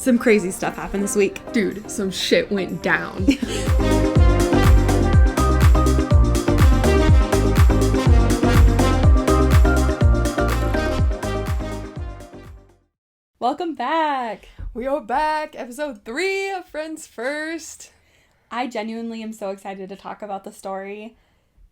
Some crazy stuff happened this week. Dude, some shit went down. Welcome back. We are back. Episode 3 of Friends First. I genuinely am so excited to talk about the story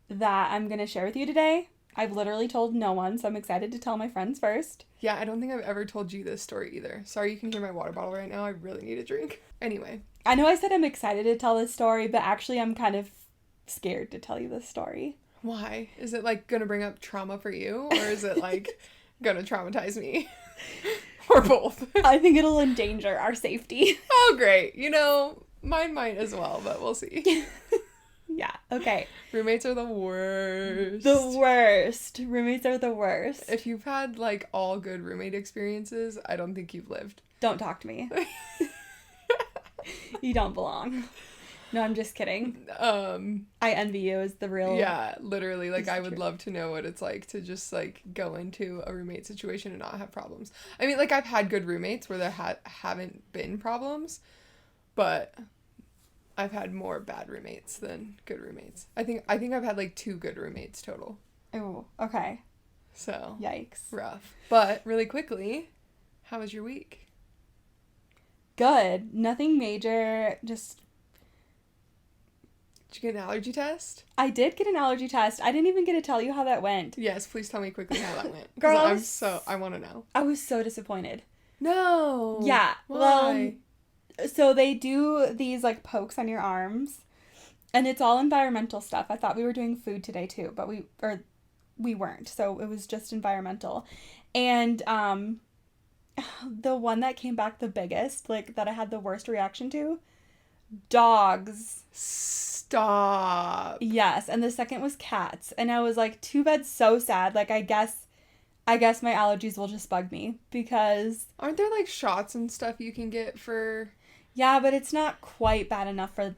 that I'm going to share with you today. I've literally told no one, so I'm excited to tell my friends first. Yeah, I don't think I've ever told you this story either. Sorry you can hear my water bottle right now. I really need a drink. Anyway. I know I said I'm excited to tell this story, but actually I'm kind of scared to tell you this story. Why? Is it like gonna bring up trauma for you? Or is it like gonna traumatize me? Or both? I think it'll endanger our safety. Oh, great. You know, mine might as well, but we'll see. Yeah, okay. Roommates are the worst. The worst. Roommates are the worst. If you've had, like, all good roommate experiences, I don't think you've lived. Don't talk to me. You don't belong. No, I'm just kidding. I envy you is the real... Yeah, literally. Like, I would love to know what it's like to just, like, go into a roommate situation and not have problems. I mean, like, I've had good roommates where there haven't been problems, but... I've had more bad roommates than good roommates. I think I've had like 2 good roommates total. Oh, okay. So. Yikes. Rough. But really quickly, how was your week? Good. Nothing major. Just. Did you get an allergy test? I did get an allergy test. I didn't even get to tell you how that went. Yes, please tell me quickly how that went. Girls. I want to know. I was so disappointed. No. Yeah. Why? Well. So they do these, like, pokes on your arms, and it's all environmental stuff. I thought we were doing food today, too, but we weren't, so it was just environmental. And the one that came back the biggest, like, that I had the worst reaction to, dogs. Stop. Yes, and the second was cats, and I was like, too bad, so sad. Like, I guess my allergies will just bug me, because... Aren't there, like, shots and stuff you can get for... Yeah, but it's not quite bad enough for,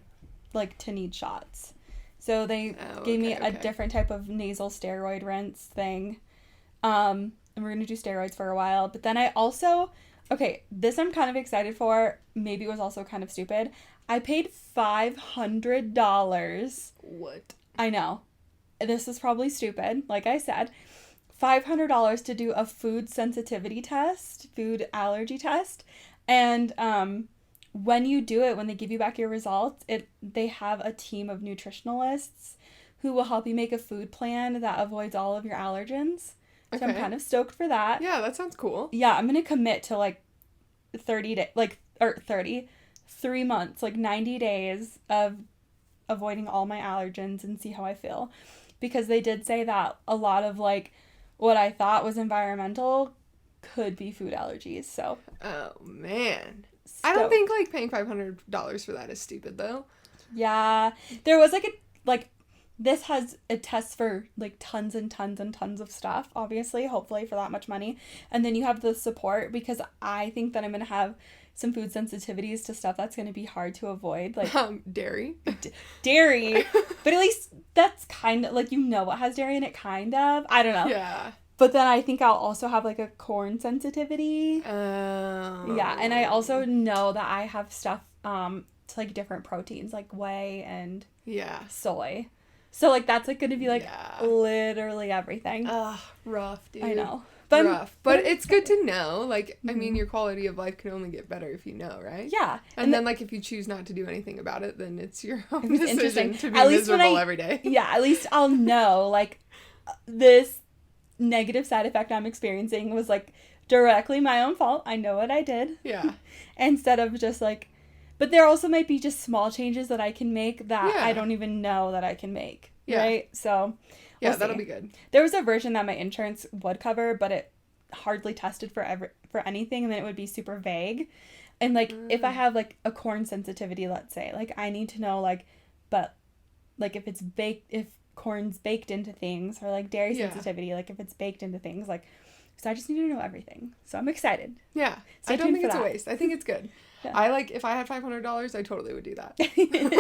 like, to need shots. So they gave me a different type of nasal steroid rinse thing. And we're going to do steroids for a while. But then I also... Okay, this I'm kind of excited for. Maybe it was also kind of stupid. I paid $500. What? I know. This is probably stupid, like I said. $500 to do a food sensitivity test, food allergy test. And when you do it, when they give you back your results, they have a team of nutritionalists who will help you make a food plan that avoids all of your allergens. So I'm kind of stoked for that. Yeah, that sounds cool. Yeah, I'm going to commit to like 3 months, like 90 days of avoiding all my allergens and see how I feel. Because they did say that a lot of like what I thought was environmental could be food allergies. So. Oh, man. Stoked. I don't think, like, paying $500 for that is stupid, though. Yeah. There was, this has a test for, like, tons and tons and tons of stuff, obviously, hopefully, for that much money. And then you have the support, because I think that I'm going to have some food sensitivities to stuff that's going to be hard to avoid. Like, dairy. Dairy. But at least that's kind of, like, you know what has dairy in it, kind of. I don't know. Yeah. But then I think I'll also have, like, a corn sensitivity. Oh. Yeah, and I also know that I have stuff to, like, different proteins, like whey and soy. So, like, that's, like, going to be, like, literally everything. Ugh, rough, dude. I know. But rough. But it's good to know. Like, I mean, your quality of life can only get better if you know, right? Yeah. And then, like, if you choose not to do anything about it, then it's your own decision to be at least miserable every day. Yeah, at least I'll know, like, this negative side effect I'm experiencing was, like, directly my own fault. I know what I did. Yeah. Instead of just, like... But there also might be just small changes that I can make that I don't even know that I can make. Yeah. Right? So... Yeah, that'll be good. There was a version that my insurance would cover, but it hardly tested for anything, and then it would be super vague. And, like, if I have, like, a corn sensitivity, let's say, like, I need to know, like, but, like, if corn's baked into things, or, like, dairy sensitivity, like, if it's baked into things, like, so I just need to know everything. So I'm excited. Yeah. I don't think it's a waste. I think it's good. Yeah. If I had $500, I totally would do that.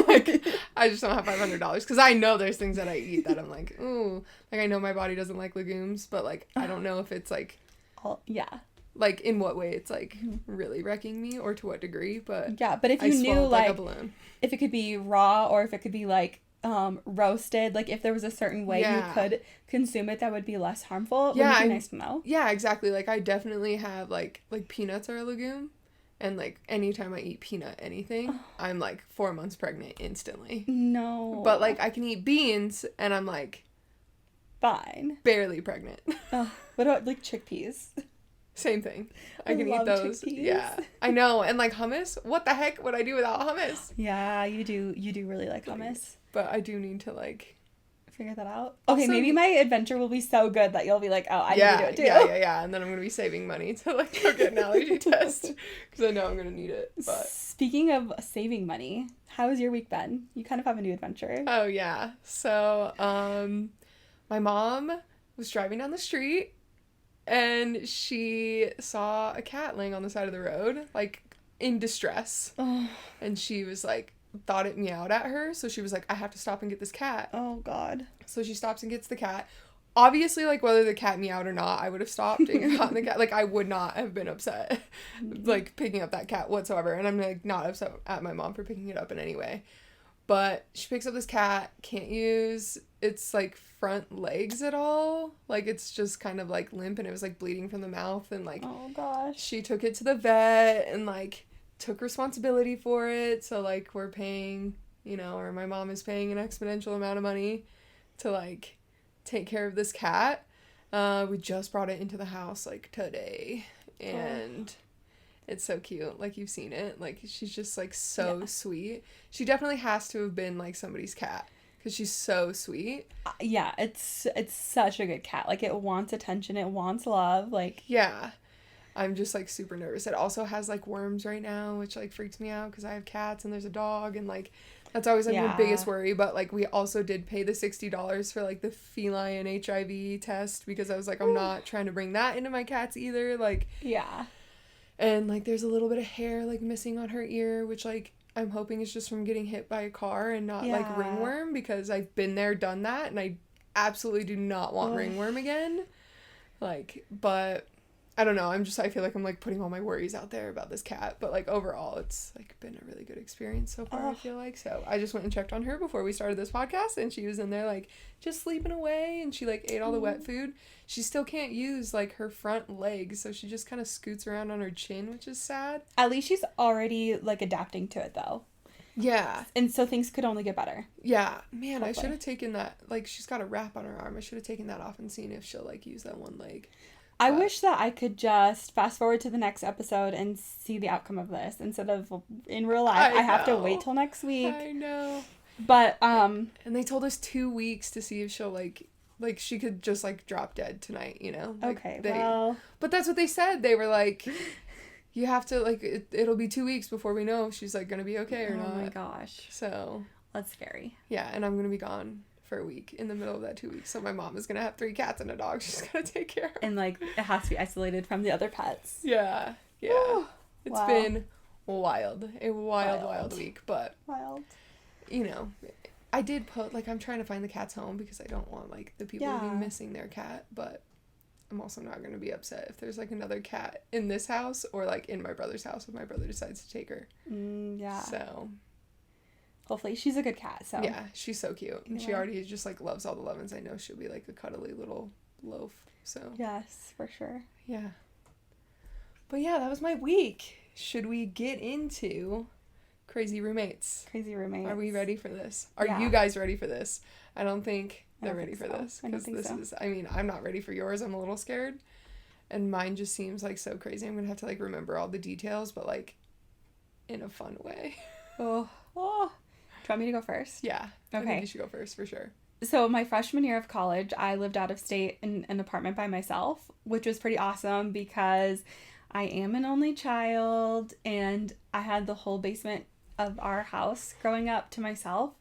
Like, I just don't have $500 because I know there's things that I eat that I'm like, ooh, like I know my body doesn't like legumes, but like I don't know if it's like, like in what way it's like really wrecking me or to what degree, but yeah, but if you I knew swallowed like a balloon. if it could be raw or if it could be like roasted, like if there was a certain way you could consume it that would be less harmful, it would be nice to know. Yeah, exactly. Like I definitely have like peanuts are a legume, and like anytime I eat peanut anything, I'm like 4 months pregnant instantly. No. But like I can eat beans and I'm like fine. Barely pregnant. What about like chickpeas? Same thing. I can eat those. Chickpeas. Yeah. I know. And like hummus, what the heck would I do without hummus? Yeah, you do really like hummus. But I do need to like figure that out. Okay, maybe my adventure will be so good that you'll be like, oh, I need to do it too. Yeah. And then I'm going to be saving money to like go get an allergy test because I know I'm going to need it. But speaking of saving money, how has your week been? You kind of have a new adventure. Oh, yeah. So, my mom was driving down the street and she saw a cat laying on the side of the road, like in distress. Oh. And she was like, thought it meowed at her, so she was like, I have to stop and get this cat. Oh god. So she stops and gets the cat. Obviously, like, whether the cat meowed or not, I would have stopped and gotten the cat. Like, I would not have been upset, like, picking up that cat whatsoever. And I'm, like, not upset at my mom for picking it up in any way. But she picks up this cat, can't use its, like, front legs at all. Like, it's just kind of, like, limp, and it was, like, bleeding from the mouth. And, like, oh gosh. She took it to the vet and, like, took responsibility for it. So, like, we're paying, you know, or my mom is paying an exponential amount of money to, like, take care of this cat. We just brought it into the house, like, today. And it's so cute. Like, you've seen it. Like, she's just, like, so sweet. She definitely has to have been, like, somebody's cat because she's so sweet. Yeah, it's such a good cat. Like, it wants attention. It wants love. Like, yeah. I'm just, like, super nervous. It also has, like, worms right now, which, like, freaks me out because I have cats and there's a dog and, like, that's always, like, my biggest worry. But, like, we also did pay the $60 for, like, the feline HIV test because I was like, I'm not trying to bring that into my cats either. Like, yeah. And, like, there's a little bit of hair, like, missing on her ear, which, like, I'm hoping is just from getting hit by a car and not, like, ringworm because I've been there, done that, and I absolutely do not want ringworm again. Like, but I don't know. I feel like I'm, like, putting all my worries out there about this cat. But, like, overall, it's, like, been a really good experience so far, I feel like. So I just went and checked on her before we started this podcast. And she was in there, like, just sleeping away. And she, like, ate all the wet food. She still can't use, like, her front legs. So she just kind of scoots around on her chin, which is sad. At least she's already, like, adapting to it, though. Yeah. And so things could only get better. Yeah. Man, hopefully. I should have taken that. Like, she's got a wrap on her arm. I should have taken that off and seen if she'll, like, use that one leg. I wish that I could just fast forward to the next episode and see the outcome of this instead of in real life. I have to wait till next week. I know. But and they told us 2 weeks to see if she'll like she could just like drop dead tonight, you know? Like, okay. Well, but that's what they said. They were like, you have to like it'll be 2 weeks before we know if she's like gonna be okay or not. Oh my gosh. So that's scary. Yeah, and I'm gonna be gone for a week in the middle of that 2 weeks. So my mom is gonna have 3 cats and a dog she's gonna take care of. And like it has to be isolated from the other pets. Yeah. It's been wild. A wild week. But you know, I did put like I'm trying to find the cat's home because I don't want like the people to be missing their cat, but I'm also not gonna be upset if there's like another cat in this house or like in my brother's house if my brother decides to take her. Yeah. So hopefully she's a good cat, so. Yeah, she's so cute. And she already just, like, loves all the Levins. I know she'll be, like, a cuddly little loaf, so. Yes, for sure. Yeah. But, yeah, that was my week. Should we get into Crazy Roommates? Crazy Roommates. Are we ready for this? Are you guys ready for this? I don't think they're ready for this. Because this is, I mean, I'm not ready for yours. I'm a little scared. And mine just seems, like, so crazy. I'm going to have to, like, remember all the details, but, like, in a fun way. Oh. Do you want me to go first? Yeah. Okay. I think you should go first, for sure. So my freshman year of college, I lived out of state in an apartment by myself, which was pretty awesome because I am an only child and I had the whole basement of our house growing up to myself.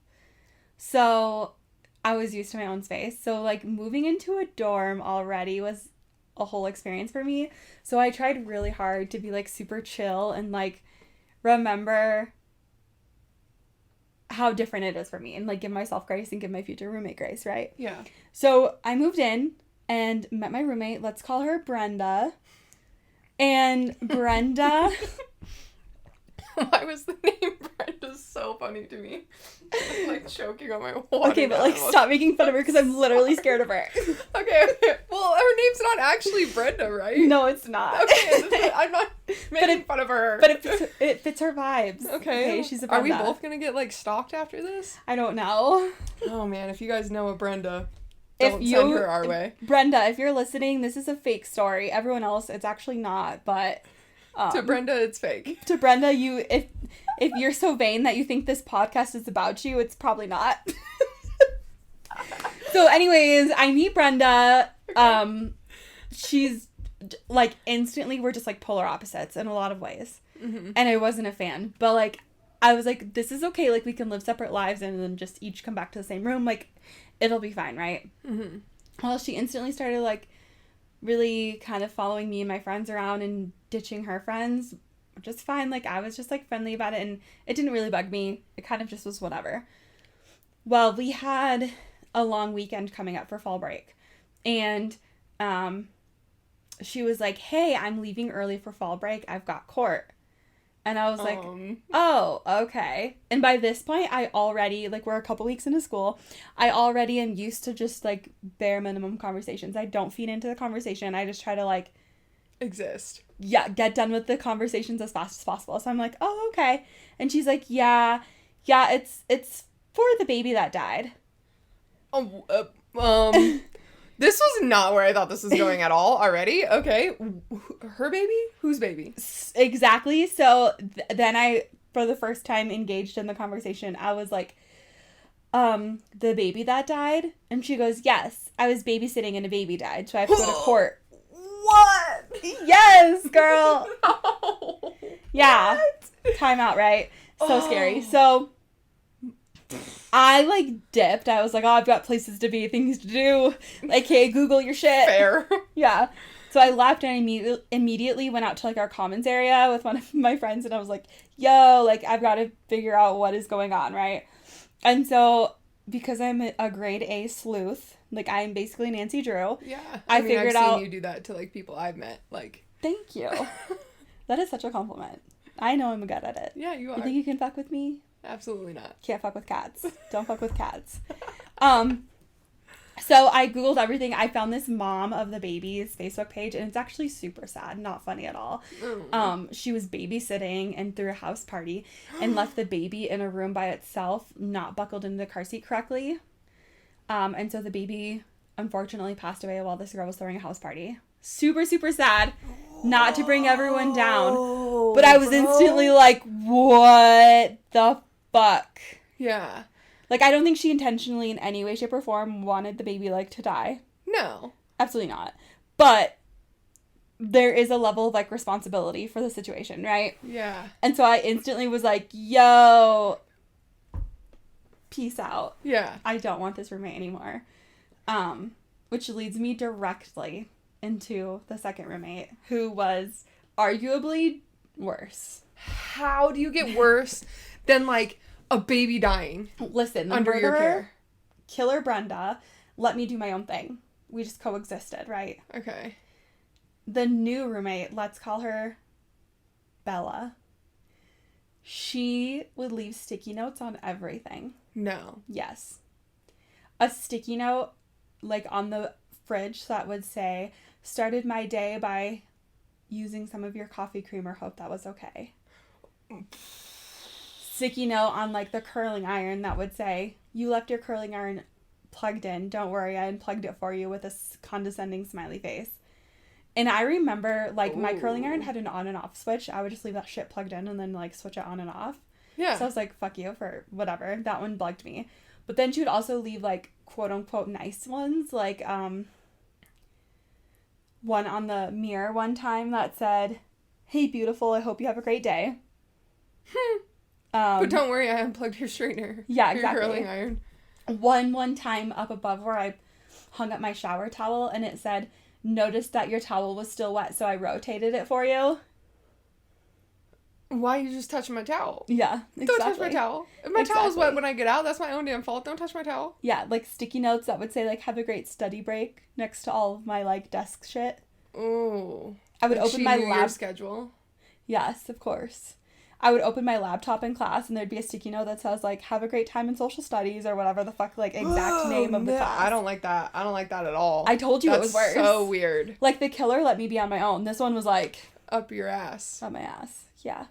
So I was used to my own space. So like moving into a dorm already was a whole experience for me. So I tried really hard to be like super chill and like remember how different it is for me and like give myself grace and give my future roommate grace, right? Yeah. So I moved in and met my roommate. Let's call her Brenda. And Brenda... Why was the name Brenda so funny to me? I'm like choking on my water. Okay, but like stop making fun of her because I'm literally scared of her. Okay. Well, her name's not actually Brenda, right? No, it's not. Okay, I'm not making fun of her. But it fits her vibes. Okay. She's a Brenda. Are we both gonna get like stalked after this? I don't know. Oh man, if you guys know a Brenda, don't send her our way. Brenda, if you're listening, this is a fake story. Everyone else, it's actually not, but... to Brenda, it's fake. To Brenda, if you're so vain that you think this podcast is about you, it's probably not. So anyways, I meet Brenda. Okay. She's like instantly we're just like polar opposites in a lot of ways. Mm-hmm. And I wasn't a fan. But like I was like, this is okay, like we can live separate lives and then just each come back to the same room. Like it'll be fine, right? Mm-hmm. Well, she instantly started like really kind of following me and my friends around and ditching her friends, which is fine. Like, I was just, like, friendly about it, and it didn't really bug me. It kind of just was whatever. Well, we had a long weekend coming up for fall break, and she was like, hey, I'm leaving early for fall break. I've got court. And I was like, oh, okay. And by this point, I already, like, we're a couple weeks into school. I already am used to just, like, bare minimum conversations. I don't feed into the conversation. I just try to, like... exist. Yeah, get done with the conversations as fast as possible. So I'm like, oh, okay. And she's like, yeah, it's for the baby that died. This was not where I thought this was going at all already. Okay. Her baby? Whose baby? Exactly. So then I, for the first time, engaged in the conversation. I was like, the baby that died? And she goes, yes, I was babysitting and a baby died, so I have to go to court. What? Yes, girl. No. Yeah. What? Time out, right? So scary. So I, like, dipped. I was like, oh, I've got places to be, things to do. Like, hey, Google your shit. Fair. Yeah. So I left and I immediately went out to, like, our commons area with one of my friends, and I was like, yo, like, I've got to figure out what is going on, right? And so, because I'm a grade A sleuth, like, I'm basically Nancy Drew. Yeah. I figured I've out... seen you do that to, like, people I've met, like... Thank you. That is such a compliment. I know I'm good at it. Yeah, you are. You think you can fuck with me? Absolutely not. Can't fuck with cats. Don't fuck with cats. So I Googled everything. I found this mom of the baby's Facebook page, and it's actually super sad. Not funny at all. She was babysitting and threw a house party and left the baby in a room by itself, not buckled into the car seat correctly. And so the baby unfortunately passed away while this girl was throwing a house party. Super, super sad. Not to bring everyone down. But I was instantly like, what the fuck? Yeah. Like, I don't think she intentionally in any way, shape, or form wanted the baby, like, to die. No. Absolutely not. But there is a level of, like, responsibility for the situation, right? Yeah. And so I instantly was like, yo, peace out. Yeah. I don't want this roommate anymore. Which leads me directly into the second roommate, who was arguably worse. How do you get worse than, like, a baby dying? Listen, the under your care? Killer Brenda let me do my own thing. We just coexisted, right? Okay. The new roommate, let's call her Bella. She would leave sticky notes on everything. No. Yes. A sticky note, like, on the fridge that would say, started my day by using some of your coffee creamer, hope that was okay. Sticky note on, like, the curling iron that would say, you left your curling iron plugged in, don't worry, I unplugged it for you, with a condescending smiley face. And I remember, like, my curling iron had an on and off switch. I would just leave that shit plugged in and then, like, switch it on and off. Yeah. So I was like, fuck you for whatever. That one bugged me. But then she would also leave, like, quote-unquote nice ones. Like, one on the mirror one time that said, hey, beautiful, I hope you have a great day. But don't worry, I unplugged your straightener. Yeah, exactly. Your curling iron. One time up above where I hung up my shower towel, and it said, noticed that your towel was still wet, so I rotated it for you. Why you just touching my towel? Yeah, exactly. Don't touch my towel. If my towel's wet when I get out, that's my own damn fault. Don't touch my towel. Yeah, like sticky notes that would say, like, have a great study break next to all of my, like, desk shit. Oh. I would like open my your schedule. Yes, of course. I would open my laptop in class and there'd be a sticky note that says like have a great time in social studies or whatever the fuck like exact name of the class. I don't like that. I don't like that at all. I told you it was worse. So weird. Like the killer let me be on my own. This one was like up your ass. Up my ass. Yeah.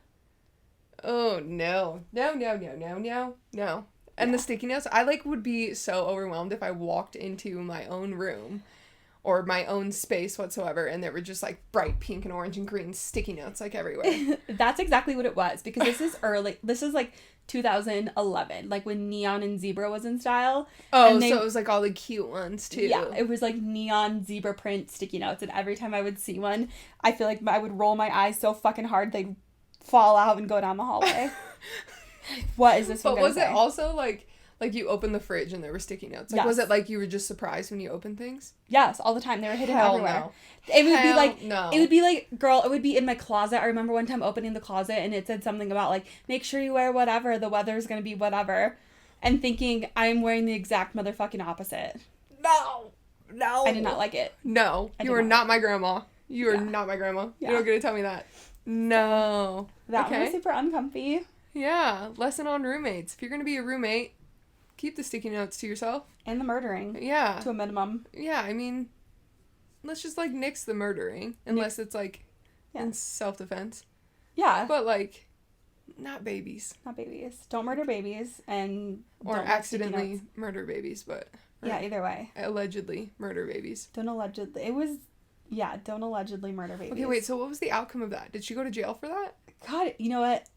Oh no. No. And the sticky notes, I like would be so overwhelmed if I walked into my own room or my own space whatsoever, and there were just like bright pink and orange and green sticky notes like everywhere. That's exactly what it was, because this is early. This is like 2011, like when neon and zebra was in style. Oh, so it was like all the cute ones too. Yeah, it was like neon zebra print sticky notes, and every time I would see one, I feel like I would roll my eyes so fucking hard they'd fall out and go down the hallway. What is this? But was it also like you opened the fridge and there were sticky notes? Like, yes. Was it like you were just surprised when you opened things? Yes, all the time. They were hidden Hell everywhere. No. It would be like, no. It would be like, girl, it would be in my closet. I remember one time opening the closet and it said something about like, make sure you wear whatever, the weather's gonna be whatever. And thinking, I'm wearing the exact motherfucking opposite. No. I did not like it. No. You are not my grandma. You are not my grandma. Yeah. You don't get to tell me that. No. That one was super uncomfy. Yeah. Lesson on roommates. If you're gonna be a roommate, keep the sticky notes to yourself. And the murdering. Yeah. To a minimum. Yeah, I mean, let's just, like, nix the murdering. Unless it's, like, in self-defense. Yeah. But, like, not babies. Not babies. Don't murder babies. Or accidentally murder babies, but... Yeah, either way. Allegedly murder babies. Don't allegedly murder babies. Okay, wait, so what was the outcome of that? Did she go to jail for that? God, you know what?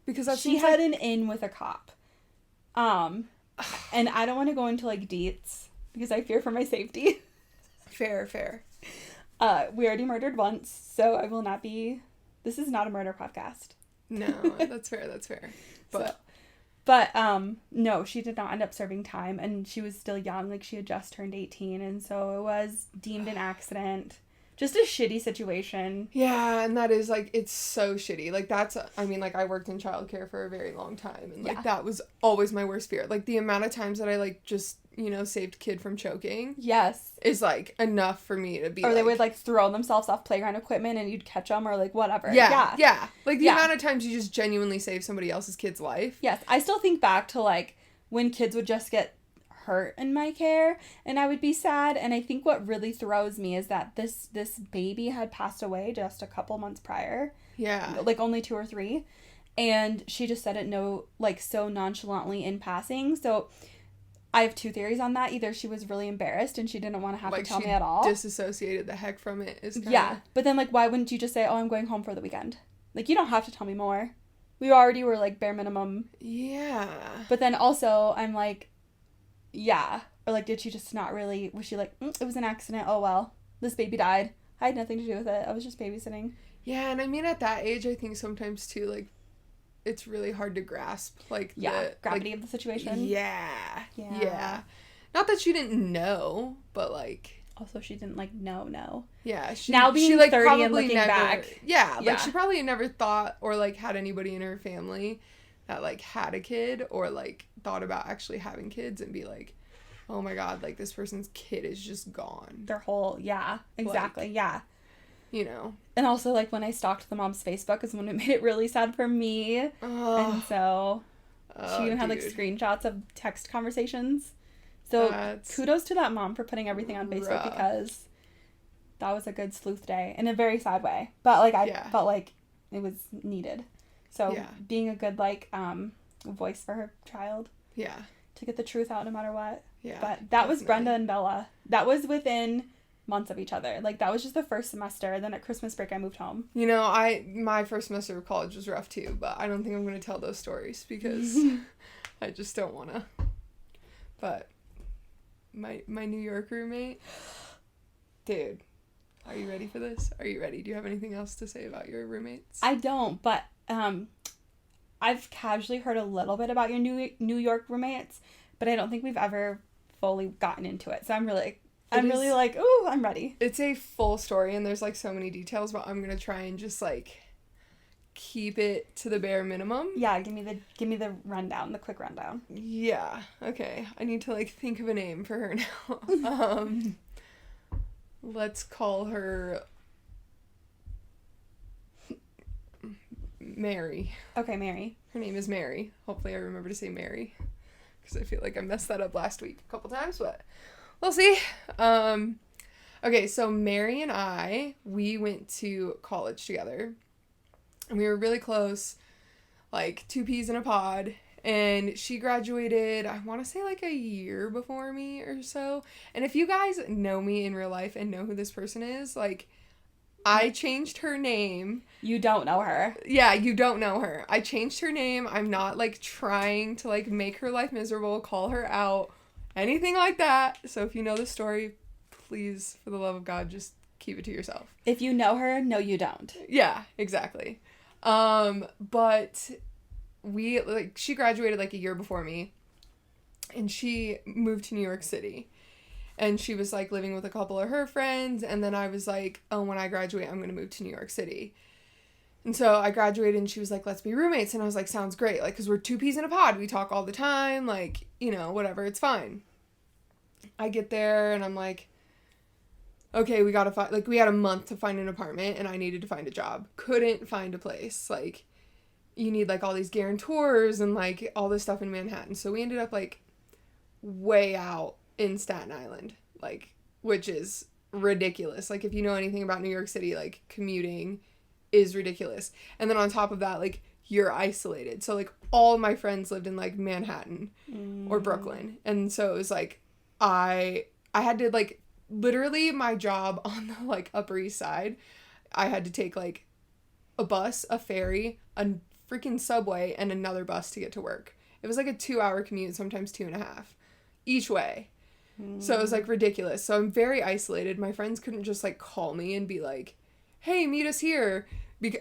Because she had an in with a cop. And I don't want to go into like deets because I fear for my safety. Fair. We already murdered once, so I will not be. This is not a murder podcast. No, that's fair. But no, she did not end up serving time, and she was still young. Like she had just turned 18, and so it was deemed an accident. Just a shitty situation. Yeah, and that is, like, it's so shitty. Like, I worked in childcare for a very long time, and, like, that was always my worst fear. Like, the amount of times that I, like, just, saved kid from choking. Yes. Is, like, enough for me to be, or they would, like, throw themselves off playground equipment, and you'd catch them, or, like, whatever. Yeah. Like, the amount of times you just genuinely save somebody else's kid's life. Yes. I still think back to, like, when kids would just get hurt in my care and I would be sad, and I think what really throws me is that this baby had passed away just a couple months prior. Yeah. Like only 2 or 3, and she just said it so nonchalantly in passing. So I have 2 theories on that. Either she was really embarrassed and she didn't want to have to tell me at all. Disassociated the heck from it. But then like why wouldn't you just say, oh, I'm going home for the weekend? Like you don't have to tell me more. We already were like bare minimum. Yeah. But then also I'm like, yeah. Or, like, did she just not really... Was she like, it was an accident. Oh, well. This baby died. I had nothing to do with it. I was just babysitting. Yeah, and I mean, at that age, I think sometimes, too, like, it's really hard to grasp, like, the gravity of the situation. Yeah. Not that she didn't know, but, like... Also, she didn't, like, know. Yeah. Now being 30 and looking back. Yeah, like, she probably never thought or, like, had anybody in her family that, like, had a kid or, like, thought about actually having kids and be like, oh my god, like, this person's kid is just gone. Their whole, yeah, exactly, like, yeah. And also, like, when I stalked the mom's Facebook is when it made it really sad for me. And so she even had, like, screenshots of text conversations. So kudos to that mom for putting everything on Facebook because that was a good sleuth day in a very sad way. But, like, I felt like it was needed. So being a good, like, voice for her child. Yeah. To get the truth out no matter what. Yeah. But that was Brenda and Bella. That was within months of each other. Like, that was just the first semester. Then at Christmas break, I moved home. My first semester of college was rough too, but I don't think I'm going to tell those stories because I just don't want to. But my New York roommate, dude, are you ready for this? Are you ready? Do you have anything else to say about your roommates? I don't, but I've casually heard a little bit about your New York roommates, but I don't think we've ever fully gotten into it. So I'm really like, ooh, I'm ready. It's a full story and there's like so many details, but I'm going to try and just like keep it to the bare minimum. Yeah, give me the rundown, the quick rundown. Yeah. Okay. I need to like think of a name for her now. let's call her Mary. Okay, Mary. Her name is Mary. Hopefully I remember to say Mary, because I feel like I messed that up last week a couple times, but we'll see. Okay, so Mary and we went to college together, and we were really close, like 2 peas in a pod, and she graduated, I want to say like a year before me or so, and if you guys know me in real life and know who this person is, like, I changed her name. You don't know her. Yeah, you don't know her. I changed her name. I'm not, like, trying to, like, make her life miserable, call her out, anything like that. So if you know the story, please, for the love of God, just keep it to yourself. If you know her, no, you don't. Yeah, exactly. But she graduated, like, a year before me, and she moved to New York City. And she was, like, living with a couple of her friends. And then I was like, oh, when I graduate, I'm going to move to New York City. And so I graduated, and she was like, let's be roommates. And I was like, sounds great. Like, because we're 2 peas in a pod. We talk all the time. Like, you know, whatever. It's fine. I get there, and I'm like, okay, we got to find, like, we had a month to find an apartment, and I needed to find a job. Couldn't find a place. Like, you need, like, all these guarantors and, like, all this stuff in Manhattan. So we ended up, like, way out in Staten Island, like, which is ridiculous. Like, if you know anything about New York City, like, commuting is ridiculous. And then on top of that, like, you're isolated. So, like, all my friends lived in, like, Manhattan or Brooklyn. And so it was, like, I had to, like, literally my job on the, like, Upper East Side, I had to take, like, a bus, a ferry, a freaking subway, and another bus to get to work. It was, like, a 2-hour commute, sometimes 2.5, each way. So it was, like, ridiculous. So I'm very isolated. My friends couldn't just, like, call me and be like, hey, meet us here.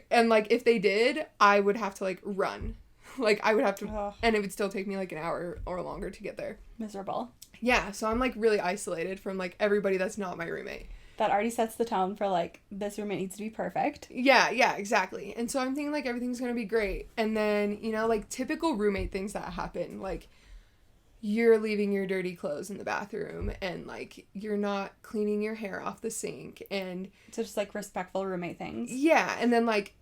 And, like, if they did, I would have to, like, run. Like, I would have to, and it would still take me, like, an hour or longer to get there. Miserable. Yeah, so I'm, like, really isolated from, like, everybody that's not my roommate. That already sets the tone for, like, this roommate needs to be perfect. Yeah, exactly. And so I'm thinking, like, everything's gonna be great. And then, you know, like, typical roommate things that happen, like, you're leaving your dirty clothes in the bathroom, and, like, you're not cleaning your hair off the sink, and... So just, like, respectful roommate things. Yeah, and then, like,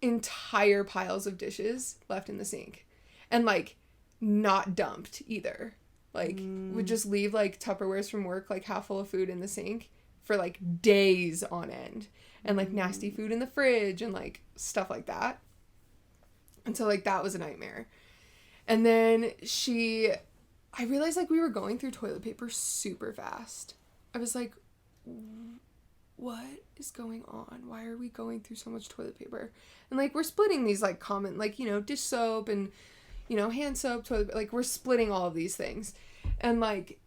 entire piles of dishes left in the sink. And, like, not dumped, either. Like, would just leave, like, Tupperwares from work, like, half full of food in the sink for, like, days on end. And, like, nasty food in the fridge, and, like, stuff like that. And so, like, that was a nightmare. And then I realized, like, we were going through toilet paper super fast. I was like, what is going on? Why are we going through so much toilet paper? And, like, we're splitting these, like, common, like, you know, dish soap and, you know, hand soap, toilet, like, we're splitting all of these things. And, like,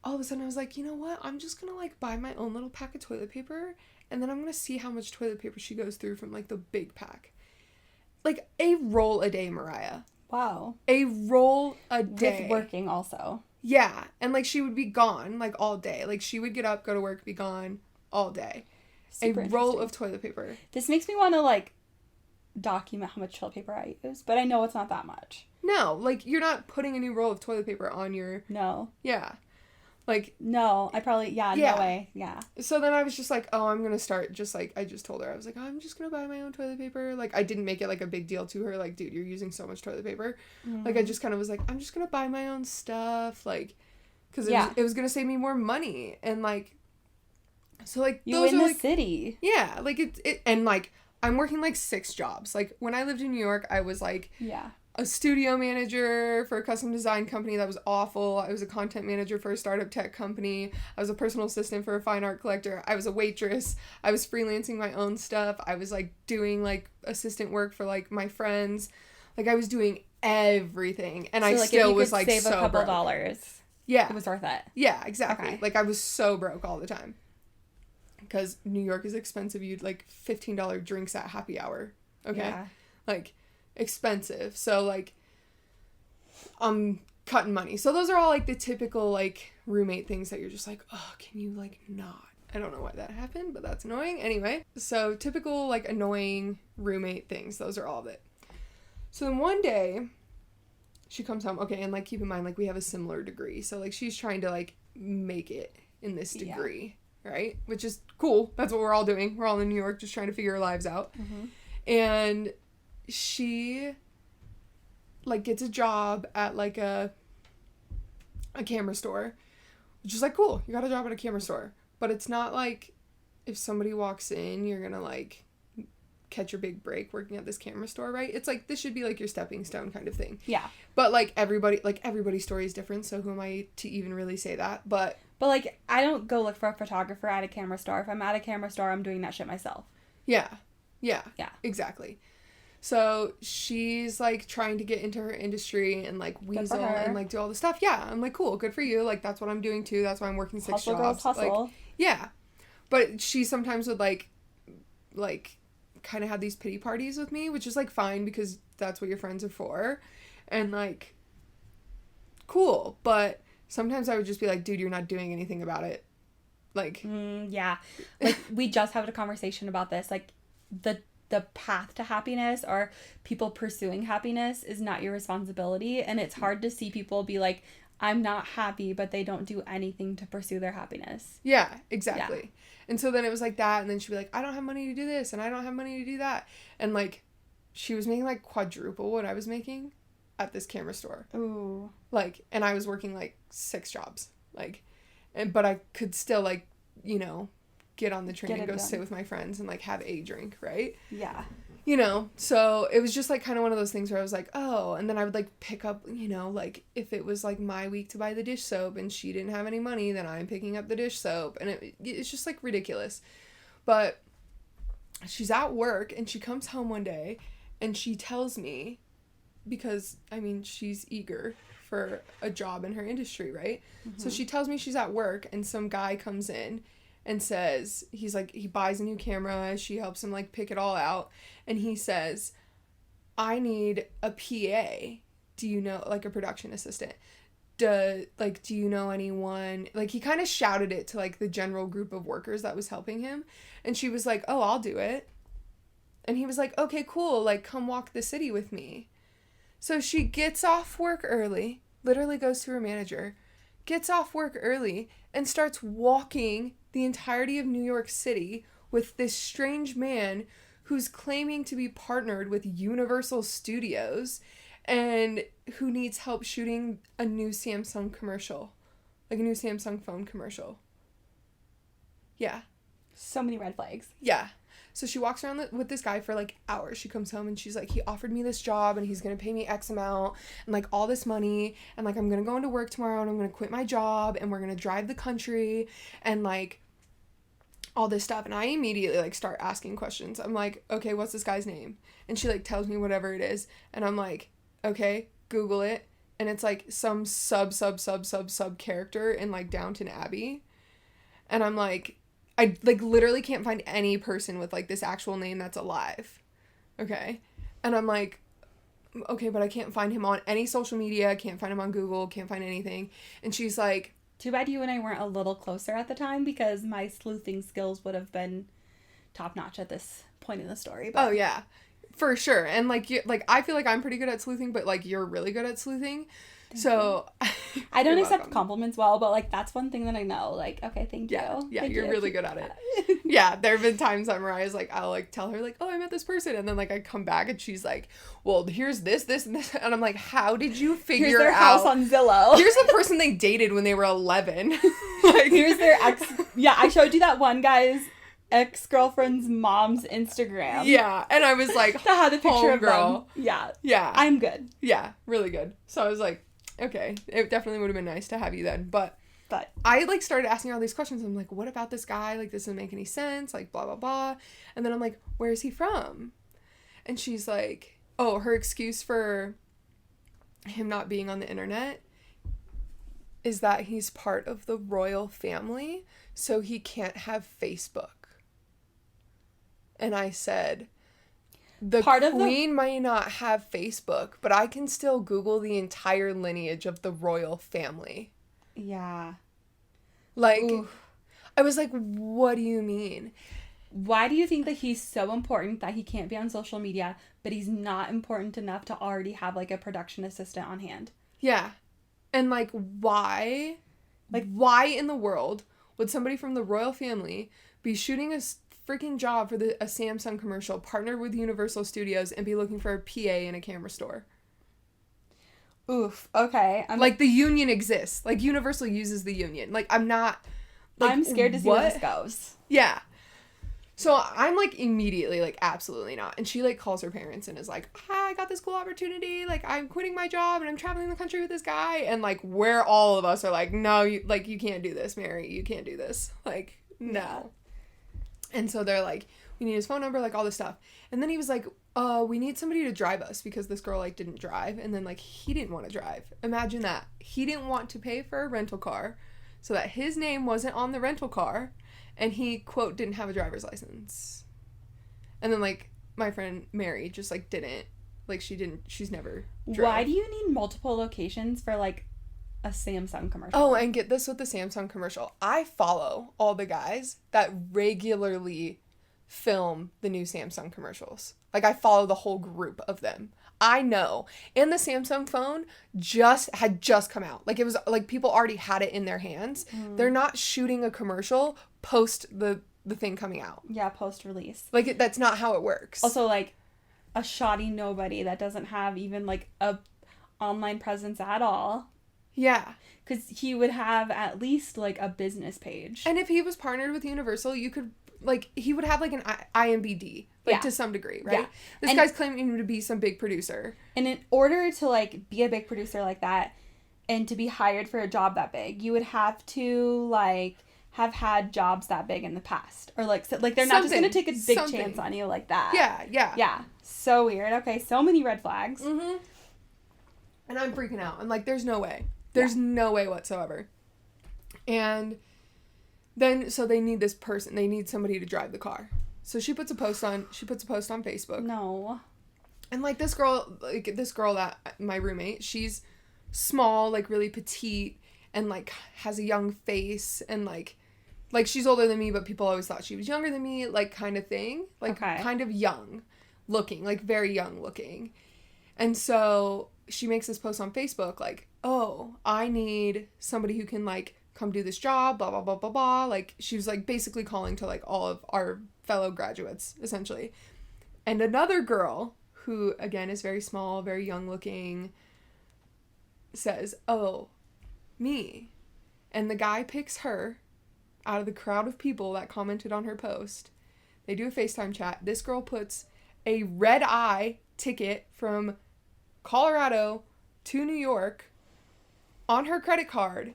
all of a sudden I was like, you know what? I'm just gonna, like, buy my own little pack of toilet paper, and then I'm gonna see how much toilet paper she goes through from, like, the big pack. Like, a roll a day, Mariah. Wow. A roll a day. With working also. Yeah. And, like, she would be gone, like, all day. Like, she would get up, go to work, be gone all day. Super a roll of toilet paper. This makes me want to, like, document how much toilet paper I use, but I know it's not that much. No. Like, you're not putting a new roll of toilet paper on your... No. Yeah. Like... No. I probably... Yeah. No way. Yeah. So then I was just like, oh, I'm going to start just, like... I just told her. I was like, oh, I'm just going to buy my own toilet paper. Like, I didn't make it, like, a big deal to her. Like, dude, you're using so much toilet paper. Like, I just kind of was like, I'm just going to buy my own stuff. Like... Because it was going to save me more money. And, like... So, like, you in the city. Yeah. Like, it... And, like, I'm working, like, 6 jobs. Like, when I lived in New York, I was, like... Yeah. A studio manager for a custom design company that was awful. I was a content manager for a startup tech company. I was a personal assistant for a fine art collector. I was a waitress. I was freelancing my own stuff. I was, like, doing, like, assistant work for, like, my friends. Like, I was doing everything. And so, I like, still was, like, save so a couple broke. dollars. Yeah. It was worth it. Yeah, exactly. Okay. Like, I was so broke all the time. Because New York is expensive. You'd, like, $15 drinks at happy hour. Okay? Yeah. Like... expensive. So, like, I'm cutting money. So those are all, like, the typical, like, roommate things that you're just like, oh, can you, like, not? I don't know why that happened, but that's annoying. Anyway, so typical, like, annoying roommate things. Those are all of it. So then one day, she comes home. Okay, and, like, keep in mind, like, we have a similar degree. So, like, she's trying to, like, make it in this degree, right? Which is cool. That's what we're all doing. We're all in New York just trying to figure our lives out. Mm-hmm. And she, like, gets a job at, like, a camera store, which is, like, cool. You got a job at a camera store. But it's not, like, if somebody walks in, you're gonna, like, catch your big break working at this camera store, right? It's, like, this should be, like, your stepping stone kind of thing. Yeah. But, like, everybody's story is different, so who am I to even really say that? But, like, I don't go look for a photographer at a camera store. If I'm at a camera store, I'm doing that shit myself. Yeah. Yeah. Exactly. So she's, like, trying to get into her industry and, like, weasel and, like, do all the stuff. Yeah. I'm like, cool. Good for you. Like, that's what I'm doing, too. That's why I'm working 6 hustle, jobs. Girls, hustle. Like, yeah. But she sometimes would, like, kind of have these pity parties with me, which is, like, fine because that's what your friends are for. And, like, cool. But sometimes I would just be like, dude, you're not doing anything about it. Like. Yeah. Like, we just had a conversation about this. Like, the path to happiness or people pursuing happiness is not your responsibility. And it's hard to see people be like, I'm not happy, but they don't do anything to pursue their happiness. Yeah, exactly. Yeah. And so then it was like that. And then she'd be like, I don't have money to do this. And I don't have money to do that. And, like, she was making, like, quadruple what I was making at this camera store. Ooh. Like, and I was working, like, 6 jobs. Like, but I could still, like, you know, get on the train and go sit with my friends and, like, have a drink, right? Yeah. You know, so it was just, like, kind of one of those things where I was like, oh, and then I would, like, pick up, you know, like, if it was, like, my week to buy the dish soap and she didn't have any money, then I'm picking up the dish soap, and it's just, like, ridiculous. But she's at work, and she comes home one day, and she tells me, because, I mean, she's eager for a job in her industry, right? Mm-hmm. So she tells me she's at work, and some guy comes in and says, he's like, he buys a new camera, she helps him, like, pick it all out, and he says, I need a PA, do you know, like, a production assistant, do you know anyone, like, he kind of shouted it to, like, the general group of workers that was helping him, and she was like, oh, I'll do it, and he was like, okay, cool, like, come walk the city with me. So she gets off work early, literally goes to her manager, gets off work early, and starts walking the entirety of New York City with this strange man who's claiming to be partnered with Universal Studios and who needs help shooting a new Samsung commercial. Like a new Samsung phone commercial. Yeah. So many red flags. Yeah. So she walks around with this guy for, like, hours. She comes home and she's like, he offered me this job and he's going to pay me X amount and, like, all this money. And, like, I'm going to go into work tomorrow and I'm going to quit my job and we're going to drive the country and, like, all this stuff. And I immediately, like, start asking questions. I'm like, okay, what's this guy's name? And she, like, tells me whatever it is. And I'm like, okay, Google it. And it's, like, some sub character in, like, Downton Abbey. And I'm like, I, like, literally can't find any person with, like, this actual name that's alive. Okay? And I'm like, okay, but I can't find him on any social media, can't find him on Google, can't find anything. And she's like... Too bad you and I weren't a little closer at the time, because my sleuthing skills would have been top-notch at this point in the story. But... Oh, yeah. For sure. And, like, I feel like I'm pretty good at sleuthing, but, like, you're really good at sleuthing. So I don't accept compliments well, but, like, that's one thing that I know. Like, okay, thank you. Yeah, thank you're you. really good at it. Yeah, there have been times where I was like, I'll, like, tell her, like, oh, I met this person, and then, like, I come back and she's like, well, here's this, and this, and I'm like, how did you figure here's their out? House on Zillow. Here's the person they dated when they were 11. Like, here's their ex. Yeah, I showed you that one guy's ex-girlfriend's mom's Instagram. Yeah, and I was like, that had a picture of girl. them. Yeah. Yeah. I'm good. Yeah, really good. So I was like, okay, it definitely would have been nice to have you then, but I, like, started asking her all these questions. I'm like, what about this guy? Like, this doesn't make any sense, like, blah, blah, blah. And then I'm like, where is he from? And she's like, oh, her excuse for him not being on the internet is that he's part of the royal family, so he can't have Facebook. And I said... The queen might not have Facebook, but I can still Google the entire lineage of the royal family. Yeah. Like, oof. I was like, what do you mean? Why do you think that he's so important that he can't be on social media, but he's not important enough to already have, like, a production assistant on hand? Yeah. And, like, why? Like, why in the world would somebody from the royal family be shooting a freaking job for a Samsung commercial, partnered with Universal Studios, and be looking for a PA in a camera store? Oof. Okay. Like, the union exists. Like, Universal uses the union. Like, I'm not... Like, I'm scared to see where this goes. Yeah. So I'm, like, immediately, like, absolutely not. And she, like, calls her parents and is like, I got this cool opportunity. Like, I'm quitting my job and I'm traveling the country with this guy. And, like, where all of us are like, no, you can't do this, Mary. You can't do this. Like, no. And so they're like, we need his phone number, like, all this stuff. And then he was like, we need somebody to drive us because this girl, like, didn't drive. And then, like, he didn't want to drive. Imagine that. He didn't want to pay for a rental car so that his name wasn't on the rental car. And he, quote, didn't have a driver's license. And then, like, my friend Mary just, like, didn't. Like, she's never drove. Why do you need multiple locations for, like, a Samsung commercial? Oh, and get this with the Samsung commercial. I follow all the guys that regularly film the new Samsung commercials. Like, I follow the whole group of them. I know. And the Samsung phone had just come out. Like, it was, like, people already had it in their hands. They're not shooting a commercial post the thing coming out. Yeah, post-release. Like, that's not how it works. Also, like, a shoddy nobody that doesn't have even, like, a online presence at all. Yeah. Because he would have at least, like, a business page. And if he was partnered with Universal, you could, like, he would have, like, an IMBD. Like, to some degree, right? Yeah. This guy's claiming to be some big producer. And in order to, like, be a big producer like that and to be hired for a job that big, you would have to, like, have had jobs that big in the past. Or, like, so, like they're not just going to take a big chance on you like that. Yeah. So weird. Okay, so many red flags. Mm-hmm. And I'm freaking out. I'm like, there's no way. There's no way whatsoever. And then, so they need this person. They need somebody to drive the car. So she puts a post on Facebook. No. And, like, this girl that, my roommate, she's small, like, really petite, and, like, has a young face, and, like, she's older than me, but people always thought she was younger than me, like, kind of thing. Like, kind of young looking, like, very young looking. And so she makes this post on Facebook, like, oh, I need somebody who can, like, come do this job, blah, blah, blah, blah, blah. Like, she was, like, basically calling to, like, all of our fellow graduates, essentially. And another girl, who, again, is very small, very young looking, says, oh, me. And the guy picks her out of the crowd of people that commented on her post. They do a FaceTime chat. This girl puts a red-eye ticket from Colorado to New York on her credit card,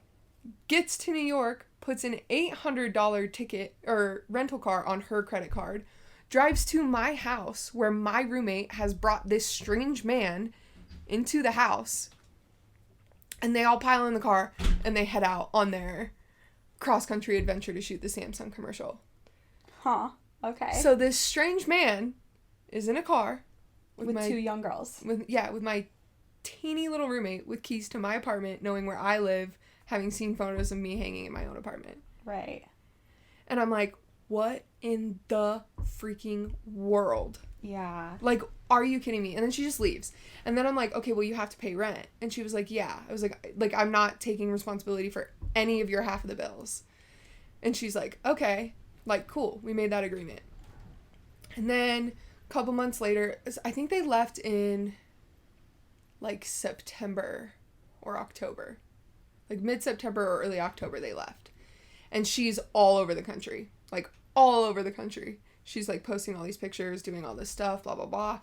gets to New York, puts an $800 ticket or rental car on her credit card, drives to my house where my roommate has brought this strange man into the house, and they all pile in the car and they head out on their cross-country adventure to shoot the Samsung commercial. Huh. Okay. So this strange man is in a car with two young girls. With my teeny little roommate with keys to my apartment, knowing where I live, having seen photos of me hanging in my own apartment. Right. And I'm like, what in the freaking world? Yeah. Like, are you kidding me? And then she just leaves. And then I'm like, okay, well, you have to pay rent. And she was like, yeah. I was like, I'm not taking responsibility for any of your half of the bills. And she's like, okay. Like, cool. We made that agreement. And then a couple months later, I think they left in, like, September or October. Like, mid-September or early October they left. And she's all over the country. Like, all over the country. She's, like, posting all these pictures, doing all this stuff, blah, blah, blah.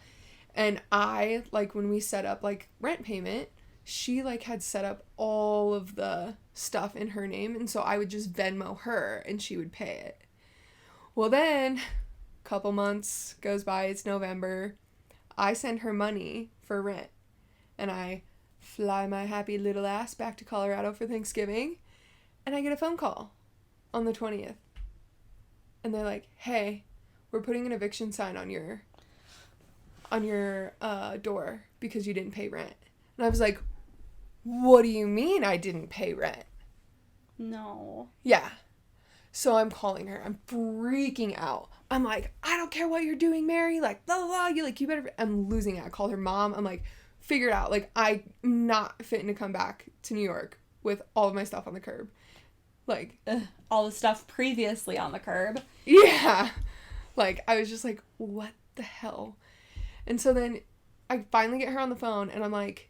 And I, like, when we set up, like, rent payment, she, like, had set up all of the stuff in her name. And so I would just Venmo her and she would pay it. Well, then, a couple months goes by. It's November. I send her money for rent. And I fly my happy little ass back to Colorado for Thanksgiving. And I get a phone call on the 20th. And they're like, hey, we're putting an eviction sign on your door because you didn't pay rent. And I was like, what do you mean I didn't pay rent? No. Yeah. So I'm calling her. I'm freaking out. I'm like, I don't care what you're doing, Mary. Like, blah, blah, blah. You better. I'm losing it. I called her mom. I'm like, figure it out. Like, I'm not fitting to come back to New York with all of my stuff on the curb. Like, Ugh, all the stuff previously on the curb. yeah. Like, I was just like, what the hell? And so then I finally get her on the phone, and I'm like,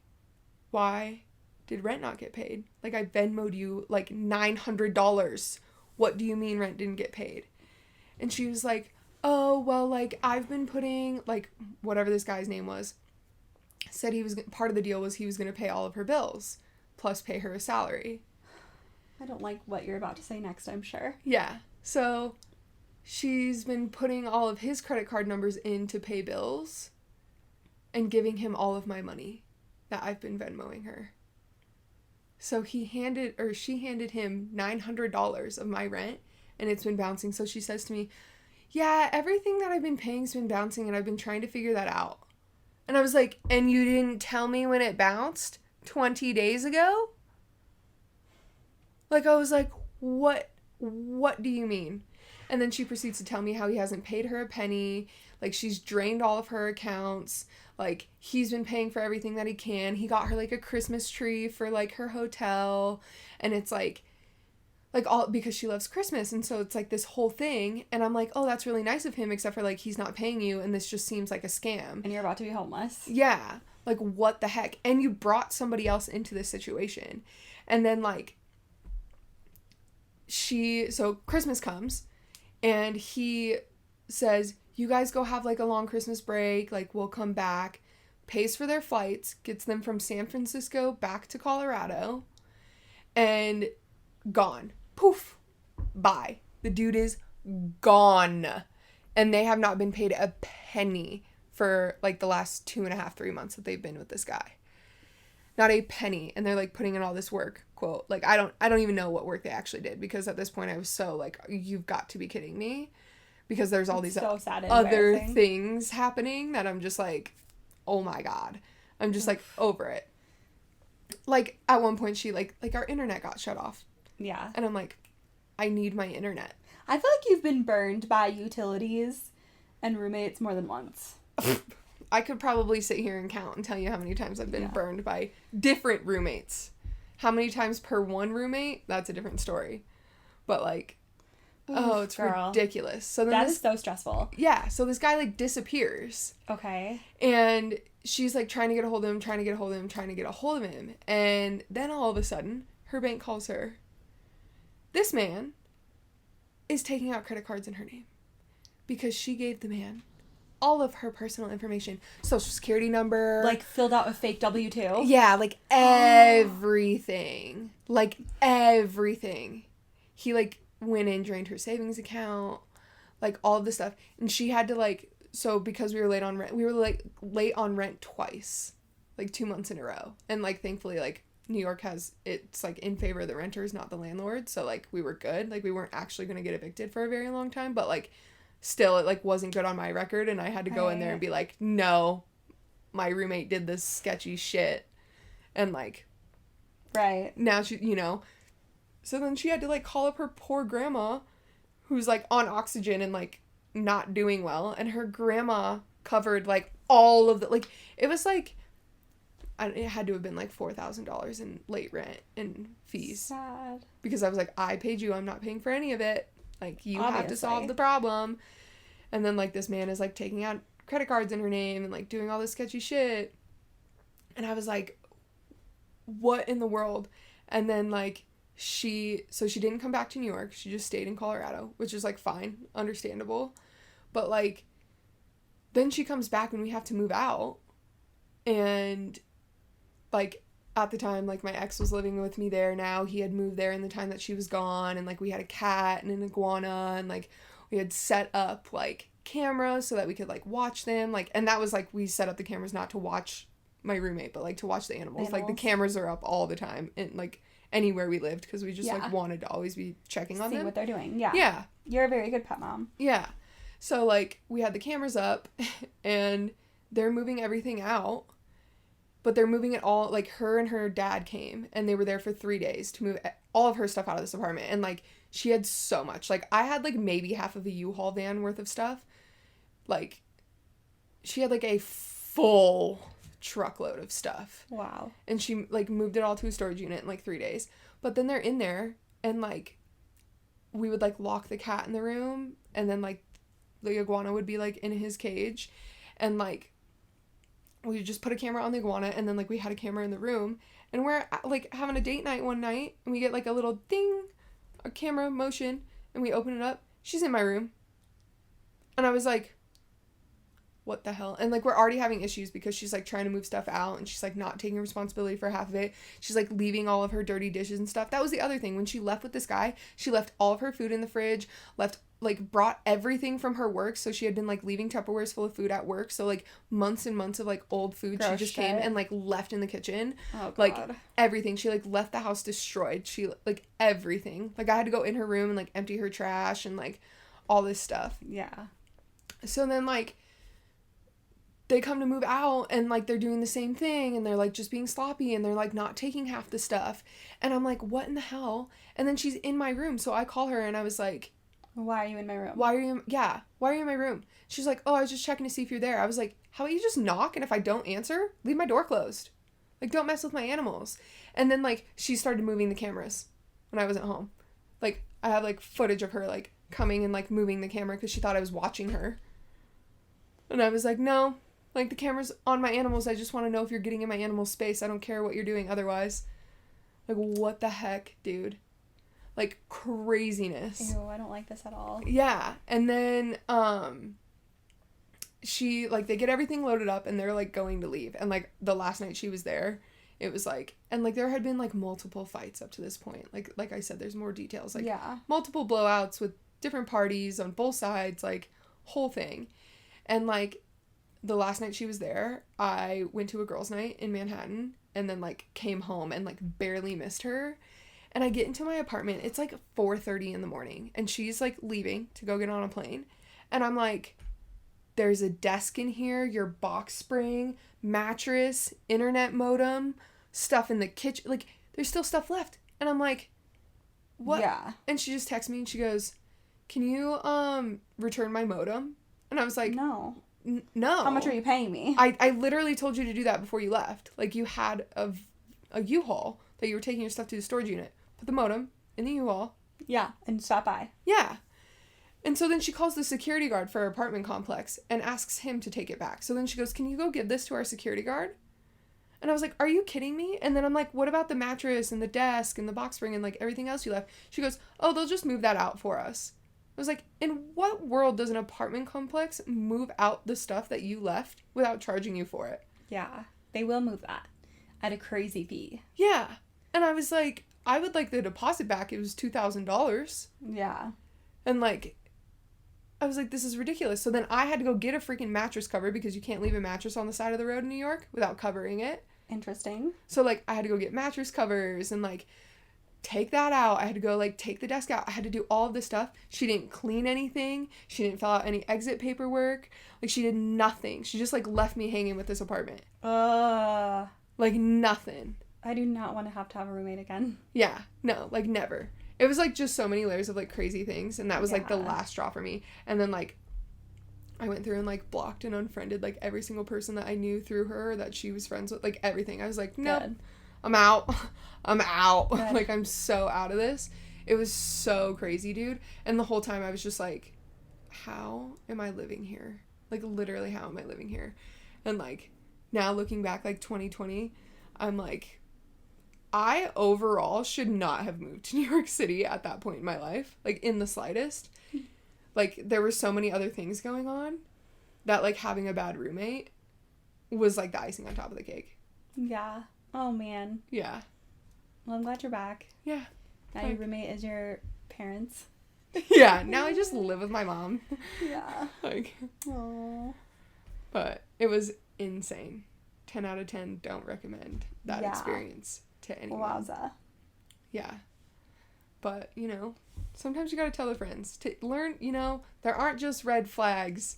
why did rent not get paid? Like, I Venmo'd you, like, $900. What do you mean rent didn't get paid? And she was like, oh, well, like, I've been putting, like, whatever this guy's name was, said he was, part of the deal was he was going to pay all of her bills, plus pay her a salary. I don't like what you're about to say next, I'm sure. Yeah. So she's been putting all of his credit card numbers in to pay bills and giving him all of my money that I've been Venmoing her. So she handed him $900 of my rent, and it's been bouncing. So she says to me, yeah, everything that I've been paying's been bouncing, and I've been trying to figure that out. And I was like, and you didn't tell me when it bounced 20 days ago? Like, I was like, what do you mean? And then she proceeds to tell me how he hasn't paid her a penny. Like, she's drained all of her accounts. Like, he's been paying for everything that he can. He got her, like, a Christmas tree for, like, her hotel. And it's, like, all, because she loves Christmas. And so it's, like, this whole thing. And I'm like, oh, that's really nice of him, except for, like, he's not paying you. And this just seems like a scam. And you're about to be homeless. Yeah. Like, what the heck? And you brought somebody else into this situation. And then, like, so Christmas comes. And he says, you guys go have, like, a long Christmas break. Like, we'll come back. Pays for their flights. Gets them from San Francisco back to Colorado. And gone. Poof. Bye. The dude is gone. And they have not been paid a penny for, like, the last 2.5, 3 months that they've been with this guy. Not a penny. And they're, like, putting in all this work. Quote. Like, I don't even know what work they actually did, because at this point I was so, like, you've got to be kidding me. Because there's all these other things happening that I'm just like, oh my God. I'm just, like, over it. Like, at one point she, like our internet got shut off. Yeah. And I'm like, I need my internet. I feel like you've been burned by utilities and roommates more than once. I could probably sit here and count and tell you how many times I've been burned by different roommates. How many times per one roommate? That's a different story. But, like, oh, it's ridiculous. So then is so stressful. Yeah, so this guy, like, disappears. Okay. And she's, like, trying to get a hold of him. And then all of a sudden, her bank calls her. This man is taking out credit cards in her name because she gave the man all of her personal information. Social security number. Like, filled out a fake W-2? Yeah, like, everything. Like, everything. He, like, went in, drained her savings account, like, all of this stuff. And she had to, like, so because we were late on rent twice, like, 2 months in a row. And, like, thankfully, like, New York it's, like, in favor of the renters, not the landlord. So, like, we were good. Like, we weren't actually going to get evicted for a very long time. But, like, still, it, like, wasn't good on my record. And I had to go in there and be like, no, my roommate did this sketchy shit. And, like, right. Now she, you know. So then she had to, like, call up her poor grandma, who's, like, on oxygen and, like, not doing well. And her grandma covered, like, all of the, like, it was, like, it had to have been, like, $4,000 in late rent and fees. Sad. Because I was like, I paid you, I'm not paying for any of it. Like, you have to solve the problem. And then, like, this man is, like, taking out credit cards in her name and, like, doing all this sketchy shit. And I was like, what in the world? And then, like, she didn't come back to New York. She just stayed in Colorado, which is, like, fine, understandable. But, like, then she comes back when we have to move out. And, like, at the time, like, my ex was living with me there now. He had moved there in the time that she was gone. And, like, we had a cat and an iguana. And, like, we had set up, like, cameras so that we could, like, watch them. Like, and that was, like, we set up the cameras not to watch my roommate, but, like, to watch the animals. Like, the cameras are up all the time. And, like, anywhere we lived, because we just, like, wanted to always be checking on them. See what they're doing. Yeah. Yeah. You're a very good pet mom. Yeah. So, like, we had the cameras up, and they're moving everything out. But they're moving it all, like, her and her dad came, and they were there for 3 days to move all of her stuff out of this apartment. And, like, she had so much. Like, I had, like, maybe half of a U-Haul van worth of stuff. Like, she had, like, a full truckload of stuff. Wow. And she, like, moved it all to a storage unit in, like, 3 days. But then they're in there, and, like, we would, like, lock the cat in the room, and then, like, the iguana would be, like, in his cage, and, like, we would just put a camera on the iguana, and then, like, we had a camera in the room, and we're, like, having a date night one night, and we get, like, a little ding, a camera motion, and we open it up. She's in my room. And I was like, what the hell? And, like, we're already having issues because she's, like, trying to move stuff out, and she's, like, not taking responsibility for half of it. She's, like, leaving all of her dirty dishes and stuff. That was the other thing. When she left with this guy, she left all of her food in the fridge, brought everything from her work. So she had been, like, leaving Tupperwares full of food at work. So, like, months and months of, like, old food. Gross she just shit. came and, like, left in the kitchen. Oh, God. Like, everything. She, like, left the house destroyed. She, like, everything. Like, I had to go in her room and, like, empty her trash and, like, all this stuff. Yeah. So then, like, they come to move out, and, like, they're doing the same thing, and they're, like, just being sloppy, and they're, like, not taking half the stuff. And I'm like, what in the hell? And then she's in my room. So I call her, and I was like, why are you in my room? Why are you in my room? She's like, oh, I was just checking to see if you're there. I was like, how about you just knock, and if I don't answer, leave my door closed. Like, don't mess with my animals. And then, like, she started moving the cameras when I wasn't home. Like, I have, like, footage of her, like, coming and, like, moving the camera because she thought I was watching her. And I was like, no, like, the camera's on my animals. I just want to know if you're getting in my animal space. I don't care what you're doing otherwise. Like, what the heck, dude? Like, craziness. Ew, I don't like this at all. Yeah. And then, she, like, they get everything loaded up, and they're, like, going to leave. And, like, the last night she was there, it was, like, and, like, there had been, like, multiple fights up to this point. Like I said, there's more details. Like, yeah. Multiple blowouts with different parties on both sides, like, whole thing. And, like, the last night she was there, I went to a girls' night in Manhattan, and then, like, came home and, like, barely missed her. And I get into my apartment. It's, like, 4:30 in the morning, and she's, like, leaving to go get on a plane. And I'm like, there's a desk in here, your box spring, mattress, internet modem, stuff in the kitchen. Like, there's still stuff left. And I'm like, what? Yeah. And she just texts me, and she goes, can you, return my modem? And I was like, no. No. How much are you paying me? I literally told you to do that before you left. Like, you had a U-Haul that you were taking your stuff to the storage unit. Put the modem in the U-Haul. Yeah, and stop by. Yeah. And so then she calls the security guard for her apartment complex and asks him to take it back. So then she goes, can you go give this to our security guard? And I was like, are you kidding me? And then I'm like, what about the mattress and the desk and the box spring and, like, everything else you left? She goes, oh, they'll just move that out for us. I was like, in what world does an apartment complex move out the stuff that you left without charging you for it? Yeah, they will move that at a crazy fee. Yeah. And I was like, I would like the deposit back. It was $2,000. Yeah. And, like, I was like, this is ridiculous. So then I had to go get a freaking mattress cover because you can't leave a mattress on the side of the road in New York without covering it. Interesting. So, like, I had to go get mattress covers and, like, take that out. I had to go, like, take the desk out. I had to do all of this stuff. She didn't clean anything. She didn't fill out any exit paperwork. Like, she did nothing. She just, like, left me hanging with this apartment. Like, nothing. I do not want to have a roommate again. Yeah. No, like, never. It was, like, just so many layers of, like, crazy things. And that was, like, the last straw for me. And then, like, I went through and, like, blocked and unfriended, like, every single person that I knew through her that she was friends with. Like, everything. I was like, no. Nope. I'm out. I'm out. Like, I'm so out of this. It was so crazy, dude. And the whole time I was just like, how am I living here? Like, literally, how am I living here? And, like, now looking back, like, 2020, I'm like, I overall should not have moved to New York City at that point in my life. Like, in the slightest. Like, there were so many other things going on that, like, having a bad roommate was, like, the icing on top of the cake. Yeah. Oh, man. Yeah. Well, I'm glad you're back. Yeah. Now your roommate is your parents. Yeah, now I just live with my mom. Yeah. Like. Aww. But it was insane. 10 out of 10, don't recommend that experience to anyone. Wowza. Yeah. But, you know, sometimes you gotta tell the friends. To learn, you know, there aren't just red flags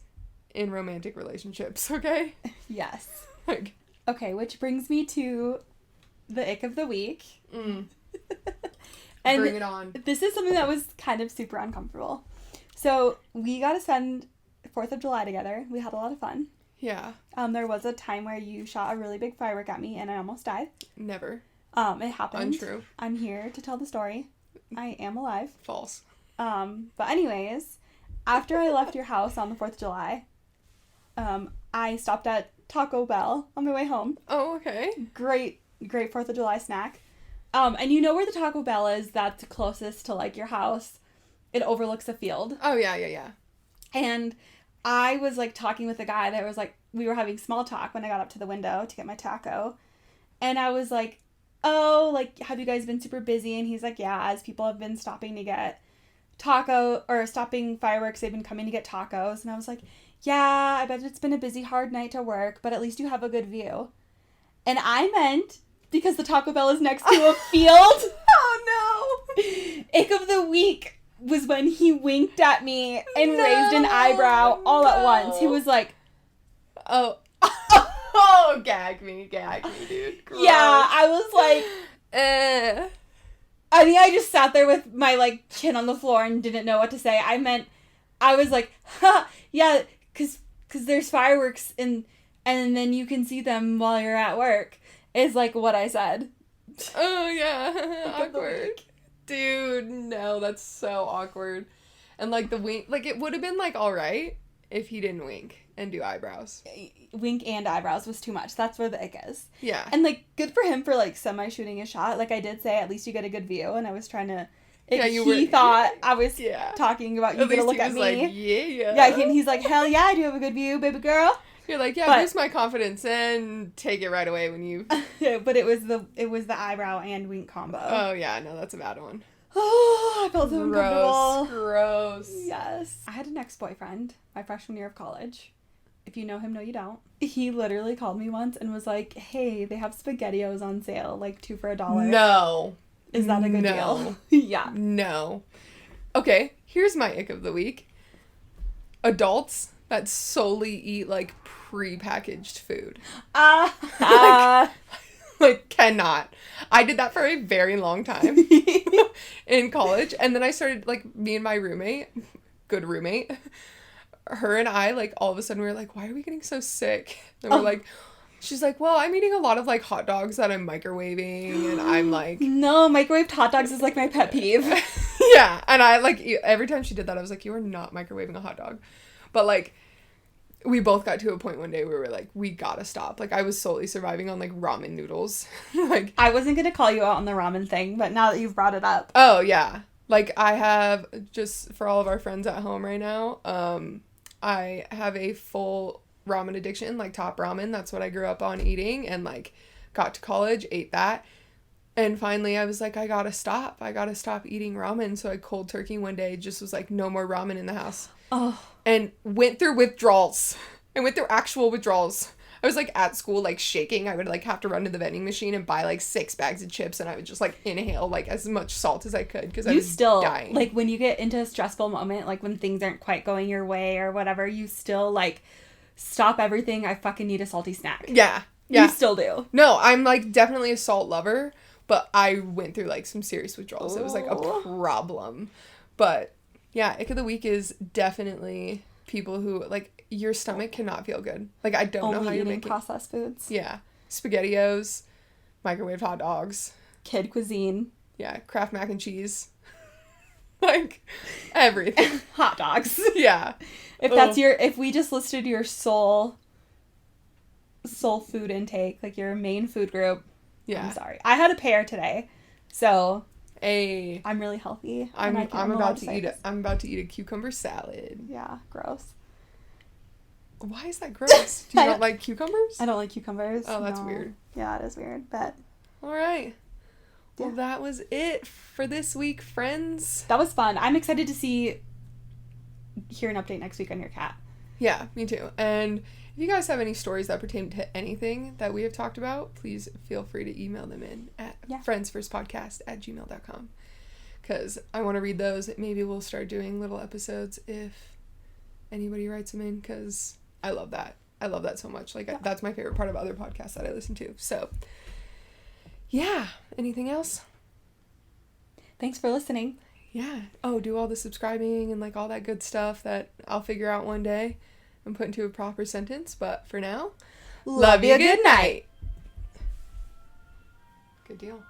in romantic relationships, okay? Yes. Like. Okay, which brings me to the ick of the week. And Bring it on. This is something that was kind of super uncomfortable. So we got to spend 4th of July together. We had a lot of fun. Yeah. There was a time where you shot a really big firework at me and I almost died. Never. It happened. Untrue. I'm here to tell the story. I am alive. False. But anyways, after I left your house on the 4th of July, I stopped at Taco Bell on my way home. Oh, okay. Great 4th of July snack. And you know where the Taco Bell is that's closest to, like, your house? It overlooks a field. Oh, yeah. And I was, like, talking with a guy that was, like, we were having small talk when I got up to the window to get my taco. And I was like, oh, like, have you guys been super busy? And he's like, yeah, as people have been stopping to get stopping fireworks, they've been coming to get tacos. And I was like, yeah, I bet it's been a busy, hard night to work, but at least you have a good view. And I meant because the Taco Bell is next to a field. Oh, no. Ick of the week was when he winked at me and raised an eyebrow all at once. He was like, oh. Oh, gag me, dude. Gross. Yeah, I was like, I think I just sat there with my, like, chin on the floor and didn't know what to say. I was like, ha, yeah, because there's fireworks and then you can see them while you're at work, is, like, what I said. Oh, yeah. Awkward. Dude, no, that's so awkward. And, like, the wink, like, it would have been, like, all right if he didn't wink and do eyebrows. Wink and eyebrows was too much. That's where the ick is. Yeah. And, like, good for him for, like, semi-shooting a shot. Like, I did say, at least you get a good view, and I was trying to... He thought I was talking about you gonna look at me. Like, yeah. Yeah, and he's like, hell yeah, I do have a good view, baby girl. You're like, yeah, boost my confidence and take it right away when you... But it was the eyebrow and wink combo. Oh, yeah, no, that's a bad one. Oh, I felt so uncomfortable. Gross. Yes. I had an ex-boyfriend my freshman year of college. If you know him, no, you don't. He literally called me once and was like, hey, they have SpaghettiOs on sale, like 2 for $1. No. Is that a good deal? Yeah. No. Okay, here's my ick of the week. Adults that solely eat, like, pre-packaged food. Like, cannot. I did that for a very long time in college. And then I started, like, me and my roommate, good roommate, her and I, like, all of a sudden we were like, why are we getting so sick? And we're like, she's like, well, I'm eating a lot of, like, hot dogs that I'm microwaving. And I'm like... No, microwaved hot dogs is, like, my pet peeve. Yeah. And I, like, every time she did that, I was like, you are not microwaving a hot dog. But, like... We both got to a point one day where we were like, we gotta stop. Like, I was solely surviving on, like, ramen noodles. Like, I wasn't gonna call you out on the ramen thing, but now that you've brought it up. Oh, yeah. Like, I have, just for all of our friends at home right now, I have a full ramen addiction, like, top ramen. That's what I grew up on eating, and, like, got to college, ate that. And finally, I was like, I gotta stop eating ramen. So I cold turkey one day, just was like, no more ramen in the house. Oh. And went through withdrawals. I went through actual withdrawals. I was, like, at school, like, shaking. I would, like, have to run to the vending machine and buy, like, 6 bags of chips, and I would just, like, inhale, like, as much salt as I could, because I was still, dying. Like, when you get into a stressful moment, like, when things aren't quite going your way or whatever, you still, like, stop everything. I fucking need a salty snack. Yeah. You still do. No, I'm, like, definitely a salt lover, but I went through, like, some serious withdrawals. It was, like, a problem. But... yeah, ick of the week is definitely people who, like, your stomach cannot feel good. Like, I don't know how you're making processed foods. Yeah. SpaghettiOs, microwave hot dogs. Kid cuisine. Yeah, Kraft mac and cheese. Like, everything. Hot dogs. Yeah. If we just listed your soul food intake, like your main food group. Yeah. I'm sorry. I had a pear today, so... I'm really healthy. I'm about to eat a cucumber salad. Yeah, gross. Why is that gross? Do you not like cucumbers? I don't like cucumbers. Oh, that's weird. Yeah, it is weird, but... All right. Well, that was it for this week, friends. That was fun. I'm excited to hear an update next week on your cat. Yeah, me too. And if you guys have any stories that pertain to anything that we have talked about, please feel free to email them in at friendsfirstpodcast@gmail.com. Because I want to read those. Maybe we'll start doing little episodes if anybody writes them in, because I love that. I love that so much. Like, that's my favorite part of other podcasts that I listen to. So, yeah. Anything else? Thanks for listening. Yeah. Oh, do all the subscribing and, like, all that good stuff that I'll figure out one day and put into a proper sentence. But for now, love you. Good night. Good deal.